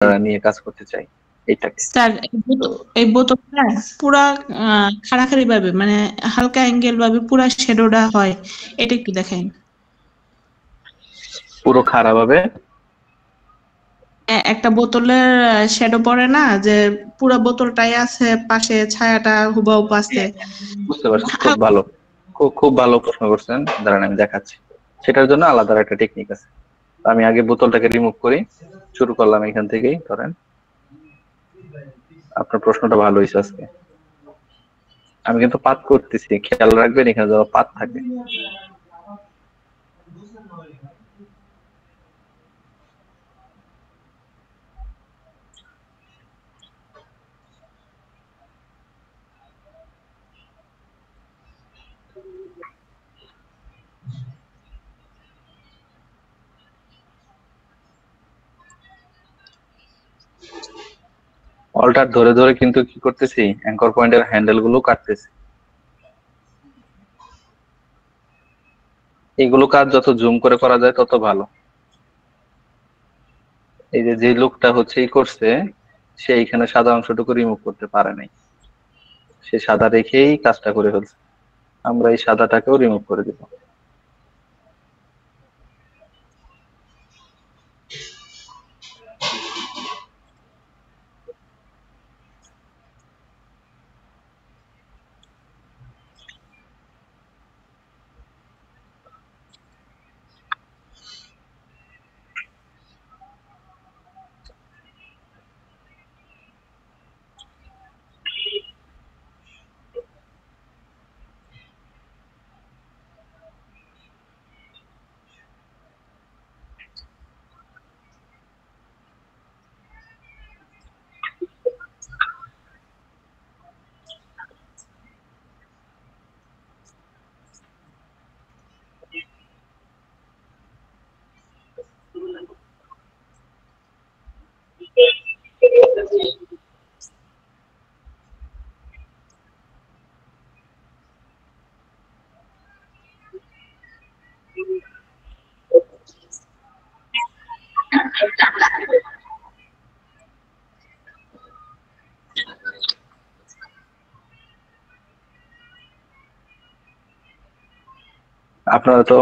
নিয়ে কাজ করতে চাই এইটাকে। স্যার এই বোতলটা পুরা খাড়াখাড়ি ভাবে মানে হালকা অ্যাঙ্গেল ভাবে পুরা শ্যাডোটা হয়, এটা একটু দেখেন। পুরো খারাপ হবে? একটা বোতলের শ্যাডো পড়ে না, যে পুরা বোতলটাই আছে, পাশে ছায়াটা হুবহু আছে। বুঝতে পারছি, খুব ভালো, খুব খুব ভালো প্রশ্ন করছেন, দাঁড়ান আমি দেখাচ্ছি। সেটার জন্য আলাদা একটা টেকনিক আছে। আমি আগে বোতলটাকে রিমুভ করি, শুরু করলাম এখান থেকেই ধরেন। আপনার প্রশ্নটা ভালো হয়েছে আজকে। আমি কিন্তু পাত করতেছি, খেয়াল রাখবেন এখানে যেন পাত থাকে। অল্টার ধরে ধরে কিন্তু কি করতেছি, অ্যাঙ্কর পয়েন্টের হ্যান্ডেল গুলো কাটতেছি। এগুলো কাজ যত জুম করে করা যায় তত ভালো। এই যে যে লোকটা হচ্ছে ই করছে, সে এখানে সাদা অংশটুকু রিমুভ করতে পারে নাই, সে সাদা রেখেই কাজটা করে ফেলছে। আমরা এই সাদাটাকেও রিমুভ করে দিব। আপনারা তো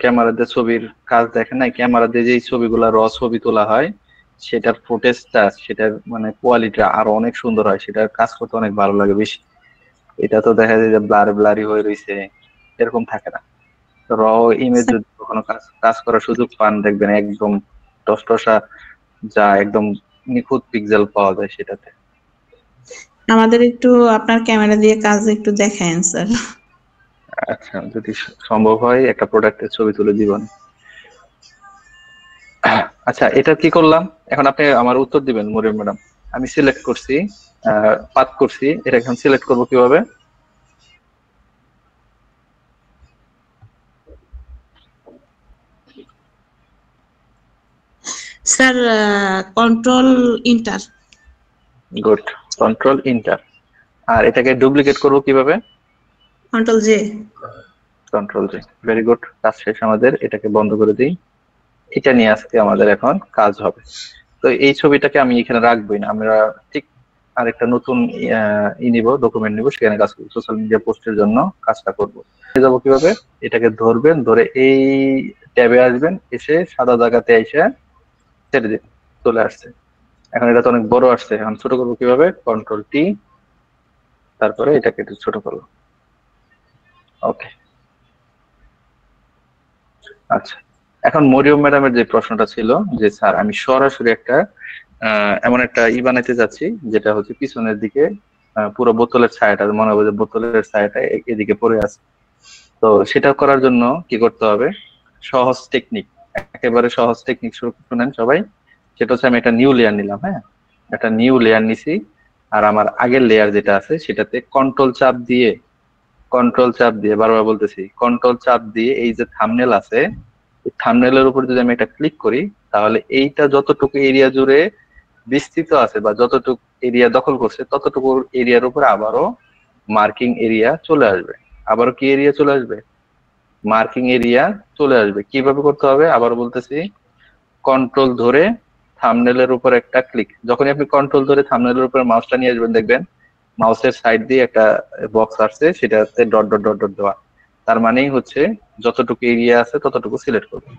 ক্যামেরা দিয়ে ছবির কাজ দেখেন নাই, ক্যামেরা দিয়ে যে ছবিগুলা ছবি তোলা হয়, সেটার ফুটেজটা, সেটার মানে কোয়ালিটিটা আরো অনেক সুন্দর হয়, সেটার কাজ করতে অনেক ভালো লাগে বেশি। এটা তো দেখা যায় যে ব্লারি হয়ে রয়েছে, এরকম থাকে না। র ইমেজ যদি কখনো কাজ কাজ করার সুযোগ পান, দেখবেন একদম টসটসা, যা একদম নিখুঁত পিক্সেল পাওয়া যায় সেটাতে। আমাদের একটু আপনার ক্যামেরা দিয়ে কাজ একটু দেখায়েন স্যার। আচ্ছা, যদি সম্ভব হয় একটা প্রোডাক্টের ছবি তুলে দিবেন। আচ্ছা, এটা কি করলাম, এখন আপনি আমার উত্তর দিবেন মরিয়ম ম্যাডাম। আমি সিলেক্ট করছি, পাথ করছি, এটা এখন সিলেক্ট করব কিভাবে? Sir control enter. Good, control enter. আর এটাকে ডুপ্লিকেট করব কিভাবে? Control J. Control G. Very good, কাজ শেষ আমাদের, এটাকে বন্ধ করে দিই। এটা নিয়ে আজকে আমাদের এখন কাজ হবে। তো এই ছবিটাকে আমি এখানে রাখবোই না, আমরা ঠিক আরেকটা নতুন নিব, ডকুমেন্ট নিব, সেখানে কাজ করবো, সোশ্যাল মিডিয়া পোস্টের জন্য কাজটা করব। যাবো কিভাবে? এটাকে ধরবেন, ধরে এই ট্যাবে আসবেন, এসে সাদা জায়গাতে এসে ছেড়ে দিন, চলে আসছে। এখন এটা তো অনেক বড় আসছে, এখন ছোট করবো কিভাবে? কন্ট্রোল টি, তারপরে এটাকে একটু ছোট করবো। ওকে, আচ্ছা। এখন মরিয়ম ম্যাডামের যে প্রশ্নটা ছিল, যে স্যার আমি সরাসরি একটা এমন একটা বানাইতে যাচ্ছি, যেটা হচ্ছে পিছনের দিকে পুরো বোতলের ছায়াটা মনে হবে যে বোতলের ছায়াটা এদিকে পড়ে আছে। তো সেটা করার জন্য কি করতে হবে? সহজ টেকনিক, একেবারে সহজ টেকনিক শুনেন সবাই। সেটা হচ্ছে আমি একটা নিউ লেয়ার নিলাম, হ্যাঁ, একটা নিউ লেয়ার নিছি। আর আমার আগের লেয়ার যেটা আছে সেটাতে কন্ট্রোল চাপ দিয়ে বারবার বলতেছি, কন্ট্রোল চাপ দিয়ে এই যে থাম্বনেল আছে, থাম্বনেলের উপর যদি আমি একটা ক্লিক করি, তাহলে এইটা যতটুকু এরিয়া জুড়ে বিস্তৃত আছে বা যতটুকু এরিয়া দখল করছে, ততটুকু এরিয়ার উপর আবারও মার্কিং এরিয়া চলে আসবে। আবারও কি এরিয়া চলে আসবে? মার্কিং এরিয়া চলে আসবে। কিভাবে করতে হবে আবার বলতেছি, কন্ট্রোল ধরে থাম্বনেলের উপর একটা ক্লিক, যখনই আপনি কন্ট্রোল ধরে থাম্বনেলের উপর মাউসটা নিয়ে আসবেন দেখবেন মাউসের সাইড দিয়ে একটা বক্স আসছে, সেটাতে ডট ডট ডট ডট দেওয়া, তার মানেই হচ্ছে যতটুকু এরিয়া আছে ততটুকু সিলেক্ট করবে।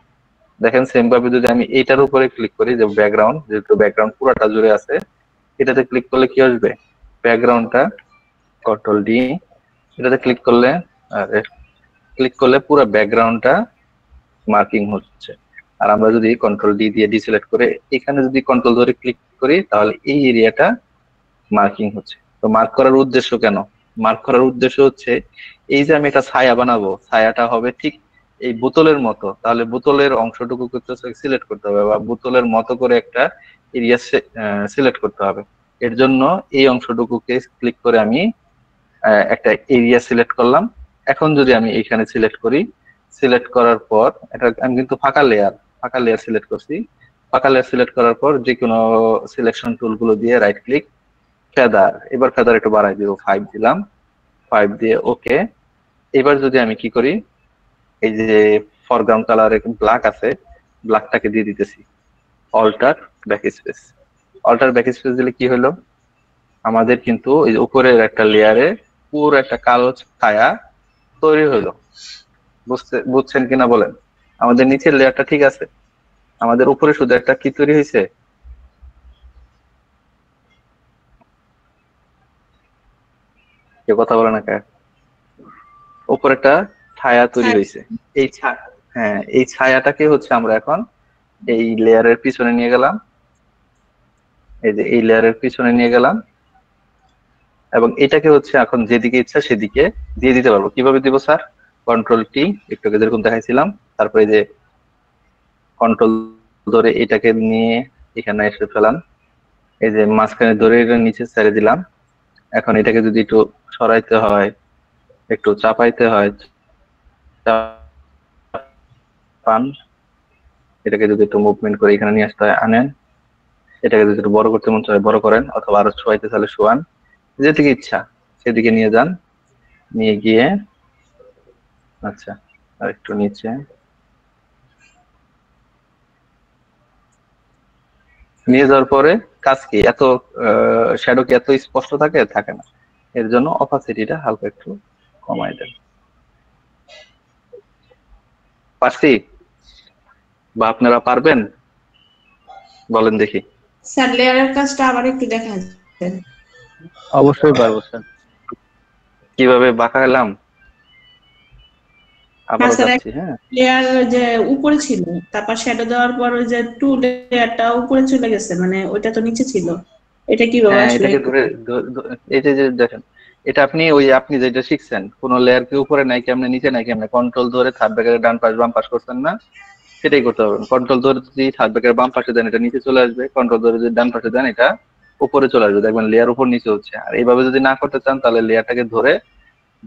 দেখেন সেম ভাবে যদি আমি এইটার উপরে ক্লিক করি, যে ব্যাকগ্রাউন্ড, যেহেতু ব্যাকগ্রাউন্ড পুরোটা জুড়ে আছে, এটাতে ক্লিক করলে কি আসবে, ব্যাকগ্রাউন্ডটা কন্ট্রোল ডি, এটাতে ক্লিক করলে পুরো ব্যাকগ্রাউন্ডটা মার্কিং হচ্ছে। আর আমরা যদি কন্ট্রোল ডি দিয়ে ডিসিলেক্ট করে এখানে যদি কন্ট্রোল ধরে ক্লিক করি, তাহলে এই এরিয়াটা মার্কিং হচ্ছে। তো মার্ক করার উদ্দেশ্য কেন, মার্ক করার উদ্দেশ্য হচ্ছে এই যে আমি একটা ছায়া বানাবো, ছায়াটা হবে ঠিক এই বোতলের মতো, তাহলে বোতলের অংশটুকু সিলেক্ট করতে হবে, বা বোতলের মতো করে একটা এরিয়া সিলেক্ট করতে হবে। এর জন্য এই অংশটুকুকে ক্লিক করে আমি একটা এরিয়া সিলেক্ট করলাম। এখন যদি আমি এখানে সিলেক্ট করি, সিলেক্ট করার পর এটা আমি কিন্তু ফাঁকা লেয়ার সিলেক্ট করছি। ফাঁকা লেয়ার সিলেক্ট করার পর যে কোনো সিলেকশন টুল গুলো দিয়ে রাইট ক্লিক, ফেদার, এবার ফেদার একটু বাড়াই দিব, 5 দিলাম, 5 দিয়ে ওকে। এবার যদি আমি কি করি, এই যে ফরগ্রাউন্ড কালারে ব্ল্যাক আছে, ব্ল্যাকটাকে দিয়ে দিতেছি, alter backspace. Alter backspace দিলে কি হলো, আমাদের কিন্তু এই যে উপরের একটা লেয়ারে পুরো একটা কালো ছায়া তৈরি হলো। বুঝছেন কিনা বলেন? আমাদের নিচের লেয়ারটা ঠিক আছে, আমাদের উপরে শুধু একটা কি তৈরি হয়েছে, কেউ কথা বলে না কে, উপরে একটা ছায়া তৈরি হয়েছে। এই হ্যাঁ, এই ছায়াটাকে হচ্ছে আমরা এখন এই লেয়ারের পিছনে নিয়ে গেলাম, এই যে এই লেয়ারের পিছনে নিয়ে গেলাম, এবং এটাকে হচ্ছে এখন যেদিকে ইচ্ছা সেদিকে দিয়ে দিতে পারবো। কিভাবে দিব স্যার, কন্ট্রোল টি, একটু আগে যেরকম দেখাইছিলাম, তারপরে যে কন্ট্রোল ধরে এটাকে নিয়ে এখানে এসে ফেলাম, এই যে মাঝখানে ধরে এটা নিচে ছেড়ে দিলাম। এখন এটাকে যদি একটু সরাইতে হয়, একটু চাপাইতে হয়, চাপান, এটাকে যদি একটু মুভমেন্ট করে এখানে নিয়ে আসতে হয় আনেন, এটাকে যদি একটু বড় করতে মন চায় বড় করেন, অথবা আরো শোয়াইতে চাইলে শোয়ান, যেদিকে ইচ্ছা সেদিকে নিয়ে যান, নিয়ে গিয়ে আচ্ছা আর একটু নিচে নিয়ে যাওয়ার পরে কাজ কি, এত শ্যাডো কি এত স্পষ্ট থাকে না, এর জন্য অপাসিটিটা হালকা একটু কমাই দেন। পারছি বা আপনারা পারবেন, বলেন দেখি। স্যার লেয়ারের কাজটা আবার একটু দেখা যাচ্ছে। অবশ্যই পারবো স্যার। কিভাবে বাঁকালাম আবারও স্যার যাচ্ছি, হ্যাঁ লেয়ার যে উপরে ছিল, তারপর শ্যাডো দেওয়ার পর ওই যে টু লেয়ারটা উপরে চলে গেছে, মানে ওইটা তো নিচে ছিল, এটা কিভাবে হ্যাঁ, আসলে? এটাকে ধরে এই যে দেখেন, এটা আপনি যেটা শিখছেন, কোন লেয়ার কি উপরে নাই কেমনে নিচে নাই কেমনে, কন্ট্রোল ধরে থার্ড ব্যাকের ডান পাশ বাম পাশ করছেন না, সেটাই করতে হবে। কন্ট্রোল ধরে যদি থার্ড ব্যাকের বাম পাশে দেন এটা নিচে চলে আসবে, কন্ট্রোল ধরে যদি ডান পাশে দেন এটা উপরে চলে আসবে, দেখবেন লেয়ার উপর নিচে হচ্ছে। আর এইভাবে যদি না করতে চান, তাহলে লেয়ারটাকে ধরে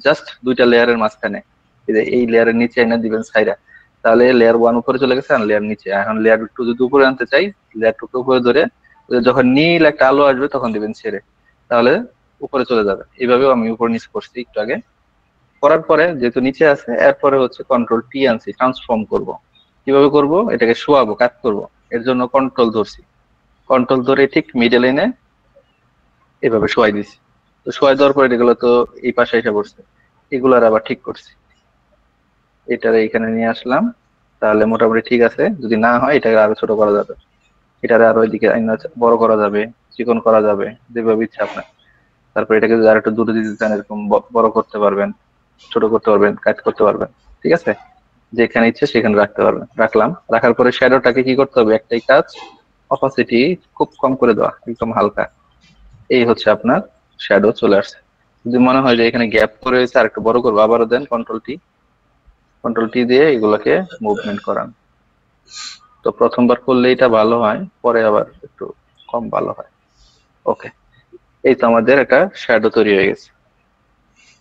জাস্ট দুইটা লেয়ারের মাঝখানে, এই লেয়ারের নিচে এনে দিবেন সাইডা, তাহলে লেয়ার 1 উপরে চলে গেছে আর লেয়ার নিচে। এখন লেয়ার 2 যদি উপরে আনতে চাই, লেয়ার 2 কে উপরে ধরে যখন নীল একটা আলো আসবে তখন দিবেন ছেড়ে, তাহলে উপরে চলে যাবে। এইভাবেও আমি উপর নিচে করছি একটু আগে। করার পরে যেহেতু নিচে আছে, এরপরে হচ্ছে কন্ট্রোল টি আনছি, ট্রান্সফর্ম করব। কিভাবে করব, এটাকে শোয়াবো, কাট করব, এর জন্য কন্ট্রোল ধরছি, কন্ট্রোল ধরে ঠিক মিডল এনে এভাবে শোয়াই দিছি। তো শোয়াই দেওয়ার পরে এগুলো তো এই পাশে এসে পড়ছে, এগুলার আবার ঠিক করছি, এটারে এখানে নিয়ে আসলাম, তাহলে মোটামুটি ঠিক আছে। যদি না হয় এটাকে আরো ছোট করা যাবে, এটারে আরো ওইদিকে বড় করা যাবে, চিকন করা যাবে, যেভাবে ইচ্ছা আপনার। তারপর এটাকে যদি আর একটু দূরে দিতে চান, এরকম বড় করতে পারবেন, ছোট করতে পারবেন, কাট করতে পারবেন, ঠিক আছে, যেখানে ইচ্ছে সেখানে রাখতে পারবেন। রাখলাম, রাখার পরে শ্যাডোটাকে কি করতে হবে, একটাই কাজ, অপাসিটি খুব কম করে দেওয়া, একদম হালকা। এই হচ্ছে আপনার শ্যাডো চলে আসছে। যদি মনে হয় যে এখানে গ্যাপ করে রয়েছে আর একটু বড় করবো, আবারও দেন কন্ট্রোল টি দিয়ে এগুলোকে মুভমেন্ট করান। তো প্রথমবার করলে এটা ভালো হয়, পরে আবার একটু কম ভালো হয়। ওকে, এই তো আমাদের একটা শ্যাডো তৈরি হয়ে গেছে,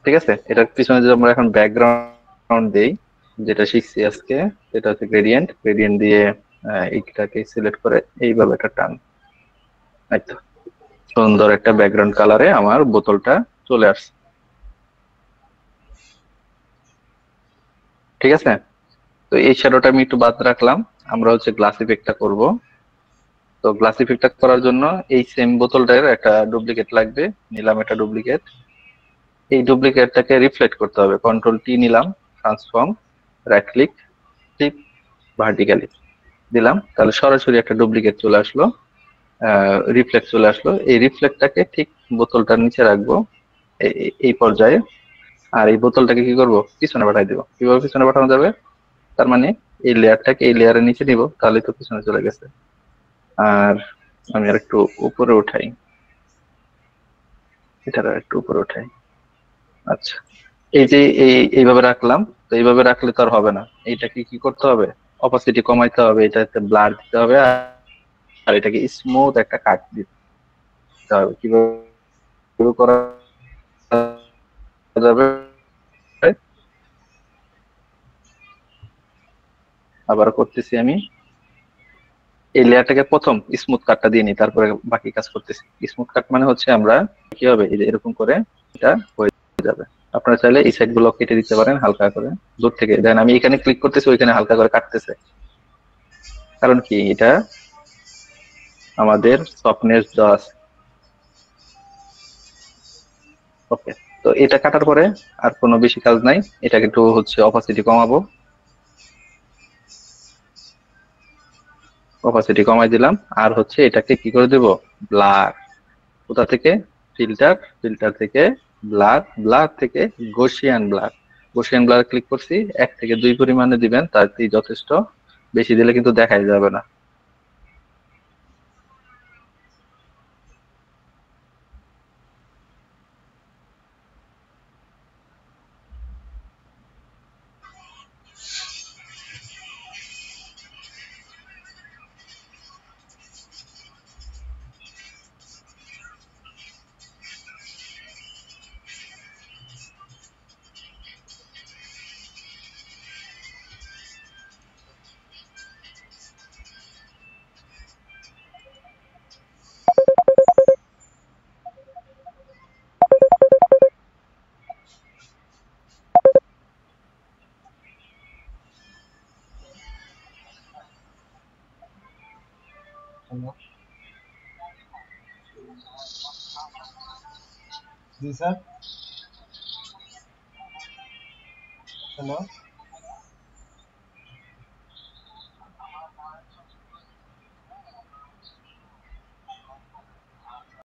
ঠিক আছে। এটার পিছনে যদি আমরা এখন ব্যাকগ্রাউন্ড দেই, যেটা শিখছি আজকে, সেটা হচ্ছে গ্রেডিয়েন্ট দিয়ে এইটাকে সিলেক্ট করে এইভাবে একটা টান, এই তো সুন্দর একটা ব্যাকগ্রাউন্ড কালারে আমার বোতলটা চলে আসছে, ঠিক আছে। তো এই শ্যাডোটা আমি একটু বাদ রাখলাম, আমরা হচ্ছে গ্লাস ইফেক্টটা করব। তো তো গ্লাস ইফেক্টটা করার জন্য এই সেম বোতলটার একটা ডুপ্লিকেট লাগবে, নিলাম একটা ডুপ্লিকেট। এই ডুপ্লিকেটটাকে রিফ্লেক্ট করতে হবে, কন্ট্রোল টি নিলাম, ট্রান্সফর্ম, রাইট ক্লিক, টিপ, ভার্টিক্যালি দিলাম, তাহলে সরাসরি একটা ডুপ্লিকেট চলে আসলো, রিফ্লেক্ট চলে আসলো। এই রিফ্লেক্টটাকে ঠিক বোতলটার নিচে রাখবো এই পর্যায়ে, আর এই বোতলটাকে কি করব, পিছনে পাঠাই দিব। কিভাবে পিছনে পাঠানো যাবে, তার মানে এই লেয়ারটাকে এই লেয়ারের নিচে নিব, তাহলে তো পিছনে চলে গেছে। আর আমি আর একটু উপরে উঠাই, এটার একটু উপরে উঠাই। আচ্ছা, এই যে এইভাবে রাখলাম। তো এইভাবে রাখলে তো আর হবে না, এইটাকে কি করতে হবে, অপাসিটি কমাইতে হবে, এটাতে ব্লার দিতে হবে, আর এটাকে স্মুথ একটা কাট দিতে হবে। কিভাবে করা যাবে, আবার করতেছি আমি। এই লেয়ারটাকে প্রথম স্মুথ কাটটা দিয়ে নিই, তারপরে বাকি কাজ করতেছি। স্মুথ কাট মানে হচ্ছে আমরা কি হবে, এই যে এরকম করে এটা হয়ে যাবে। আপনারা চাইলে এই সাইড গুলো কেটে দিতে পারেন হালকা করে দূর থেকে। দেন আমি এখানে ক্লিক করতেছি, ওইখানে হালকা করে কাটতেছে, কারণ কি এটা আমাদের সফটনেস দেওয়া আছে। ওকে, তো এটা কাটার পরে আর কোনো বেশি কাজ নাই, এটাকে একটু হচ্ছে অপাসিটি কমাবো, অপাসিটি কমাই দিলাম। আর হচ্ছে এটাকে কি করে দেব, ব্লার। কোথা থেকে, ফিল্টার, ফিল্টার থেকে ব্লার, ব্লার থেকে Gaussian blur. Gaussian blur click করছি, 1 থেকে 2 পরিমাণে দিবেন, তাতেই যথেষ্ট, বেশি দিলে কিন্তু দেখাই যাবে না। हेलो जी सर हेलो